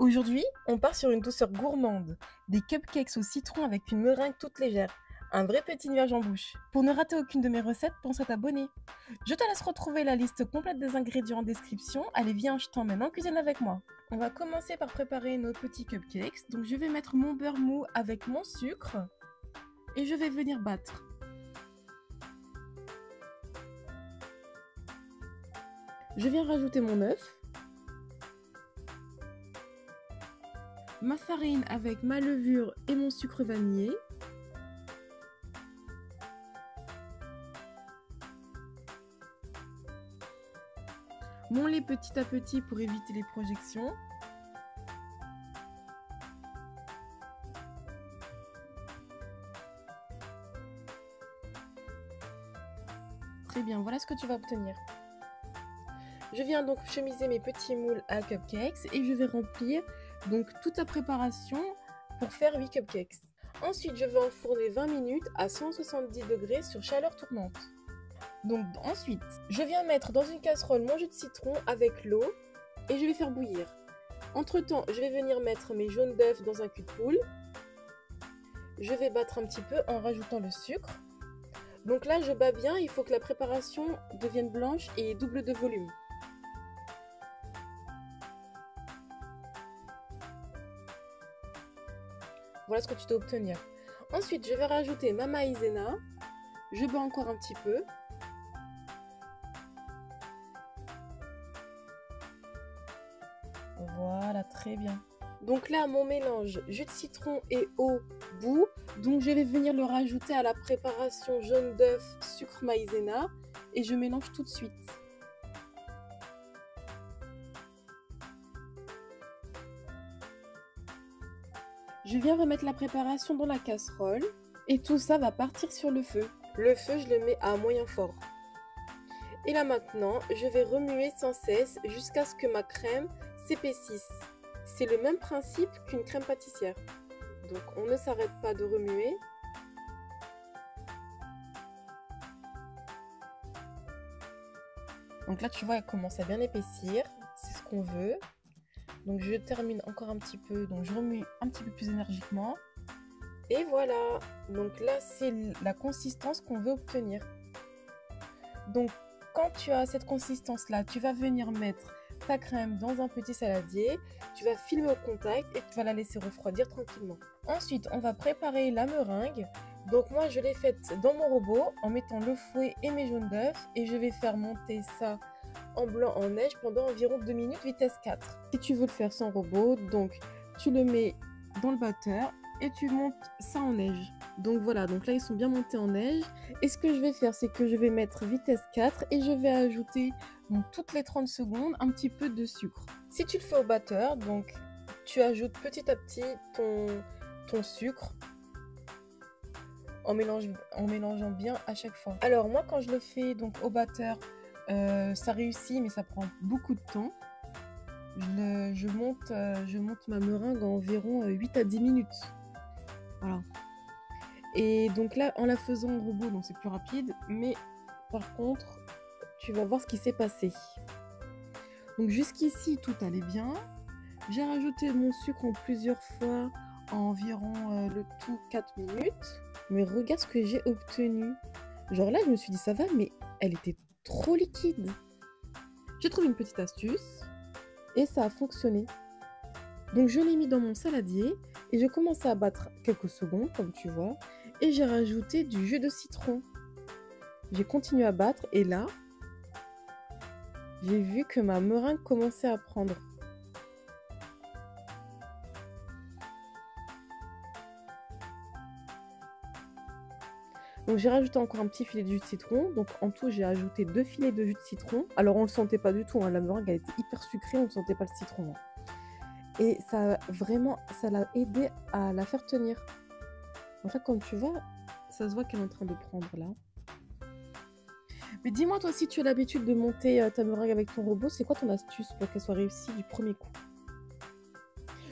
Aujourd'hui, on part sur une douceur gourmande, des cupcakes au citron avec une meringue toute légère, un vrai petit nuage en bouche. Pour ne rater aucune de mes recettes, pense à t'abonner. Je te laisse retrouver la liste complète des ingrédients en description. Allez, viens, je t'emmène en cuisine avec moi. On va commencer par préparer nos petits cupcakes. Donc je vais mettre mon beurre mou avec mon sucre et je vais venir battre. Je viens rajouter mon œuf, ma farine avec ma levure et mon sucre vanillé. Mon lait petit à petit pour éviter les projections. Très bien, voilà ce que tu vas obtenir. Je viens donc chemiser mes petits moules à cupcakes et je vais remplir donc toute la préparation pour faire 8 cupcakes. Ensuite, je vais enfourner 20 minutes à 170 degrés sur chaleur tournante. Donc ensuite, je viens mettre dans une casserole mon jus de citron avec l'eau et je vais faire bouillir. Entre temps, je vais venir mettre mes jaunes d'œufs dans un cul de poule. Je vais battre un petit peu en rajoutant le sucre. Donc là, je bats bien, il faut que la préparation devienne blanche et double de volume. Voilà ce que tu dois obtenir. Ensuite, je vais rajouter ma maïzena. Je bats encore un petit peu. Voilà, très bien. Donc là, mon mélange jus de citron et eau bout. Donc je vais venir le rajouter à la préparation jaune d'œuf, sucre maïzena. Et je mélange tout de suite. Je viens remettre la préparation dans la casserole. Et tout ça va partir sur le feu. Le feu, je le mets à moyen fort. Et là maintenant, je vais remuer sans cesse jusqu'à ce que ma crème s'épaississe. C'est le même principe qu'une crème pâtissière. Donc on ne s'arrête pas de remuer. Donc là tu vois, elle commence à bien épaissir. C'est ce qu'on veut. Donc je termine encore un petit peu. Donc je remue un petit peu plus énergiquement. Et voilà. Donc là c'est la consistance qu'on veut obtenir. Donc quand tu as cette consistance là, tu vas venir mettre ta crème dans un petit saladier, tu vas filmer au contact et tu vas la laisser refroidir tranquillement. Ensuite, on va préparer la meringue. Donc moi, je l'ai faite dans mon robot en mettant le fouet et mes jaunes d'œufs et je vais faire monter ça en blanc en neige pendant environ 2 minutes vitesse 4. Si tu veux le faire sans robot, donc tu le mets dans le batteur et tu montes ça en neige. Donc voilà, donc là ils sont bien montés en neige. Et ce que je vais faire, c'est que je vais mettre vitesse 4 et je vais ajouter toutes les 30 secondes un petit peu de sucre. Si tu le fais au batteur, donc tu ajoutes petit à petit ton sucre en mélangeant bien à chaque fois. Alors moi quand je le fais donc au batteur, ça réussit mais ça prend beaucoup de temps. Je monte ma meringue en environ 8 à 10 minutes. Voilà. Et donc là, en la faisant en robot, donc c'est plus rapide. Mais par contre, tu vas voir ce qui s'est passé. Donc jusqu'ici, tout allait bien. J'ai rajouté mon sucre en plusieurs fois, en environ le tout 4 minutes. Mais regarde ce que j'ai obtenu. Genre là, je me suis dit, ça va, mais elle était trop liquide. J'ai trouvé une petite astuce et ça a fonctionné. Donc je l'ai mis dans mon saladier et j'ai commencé à battre quelques secondes, comme tu vois. Et j'ai rajouté du jus de citron. J'ai continué à battre et là, j'ai vu que ma meringue commençait à prendre. Donc j'ai rajouté encore un petit filet de jus de citron. Donc en tout, j'ai ajouté 2 filets de jus de citron. Alors on ne le sentait pas du tout, hein. La meringue a été hyper sucrée, on ne sentait pas le citron. Et ça l'a aidé à la faire tenir. En fait, comme tu vois, ça se voit qu'elle est en train de prendre là. Mais dis-moi, toi, si tu as l'habitude de monter ta meringue avec ton robot, c'est quoi ton astuce pour qu'elle soit réussie du premier coup?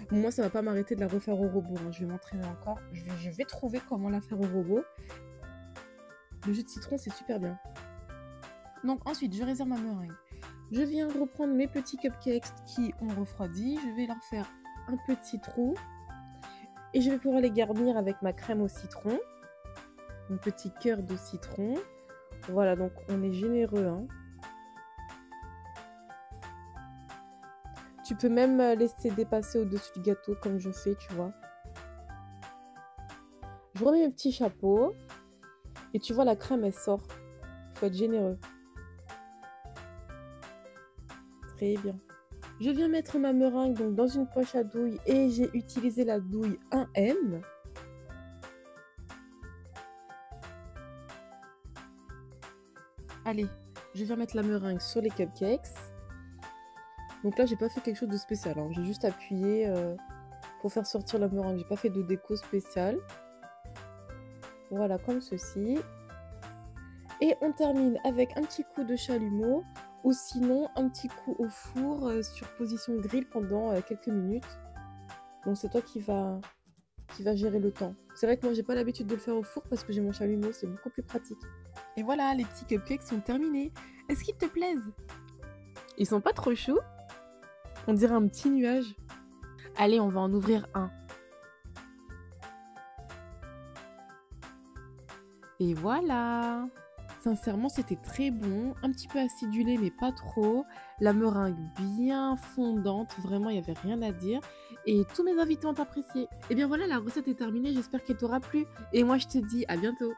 Moi, ça ne va pas m'arrêter de la refaire au robot. Hein. Je vais m'entraîner encore. Je vais trouver comment la faire au robot. Le jus de citron, c'est super bien. Donc ensuite, je réserve ma meringue. Je viens reprendre mes petits cupcakes qui ont refroidi. Je vais leur faire un petit trou. Et je vais pouvoir les garnir avec ma crème au citron. Un petit cœur de citron. Voilà, donc on est généreux, hein. Tu peux même laisser dépasser au-dessus du gâteau comme je fais, tu vois. Je remets mes petits chapeaux. Et tu vois, la crème, elle sort. Il faut être généreux. Très bien. Je viens mettre ma meringue donc, dans une poche à douille et j'ai utilisé la douille 1M. Allez, je viens mettre la meringue sur les cupcakes. Donc là, j'ai pas fait quelque chose de spécial, hein. J'ai juste appuyé pour faire sortir la meringue. J'ai pas fait de déco spéciale. Voilà, comme ceci. Et on termine avec un petit coup de chalumeau ou sinon un petit coup au four sur position grill pendant quelques minutes. Donc c'est toi qui va gérer le temps. C'est vrai que moi j'ai pas l'habitude de le faire au four parce que j'ai mon chalumeau, c'est beaucoup plus pratique. Et voilà, les petits cupcakes sont terminés. Est-ce qu'ils te plaisent? Ils sont pas trop chauds? On dirait un petit nuage. Allez, on va en ouvrir un. Et voilà! Sincèrement, c'était très bon, un petit peu acidulé, mais pas trop. La meringue bien fondante, vraiment, il n'y avait rien à dire. Et tous mes invités ont apprécié. Et bien voilà, la recette est terminée, j'espère qu'elle t'aura plu. Et moi, je te dis à bientôt!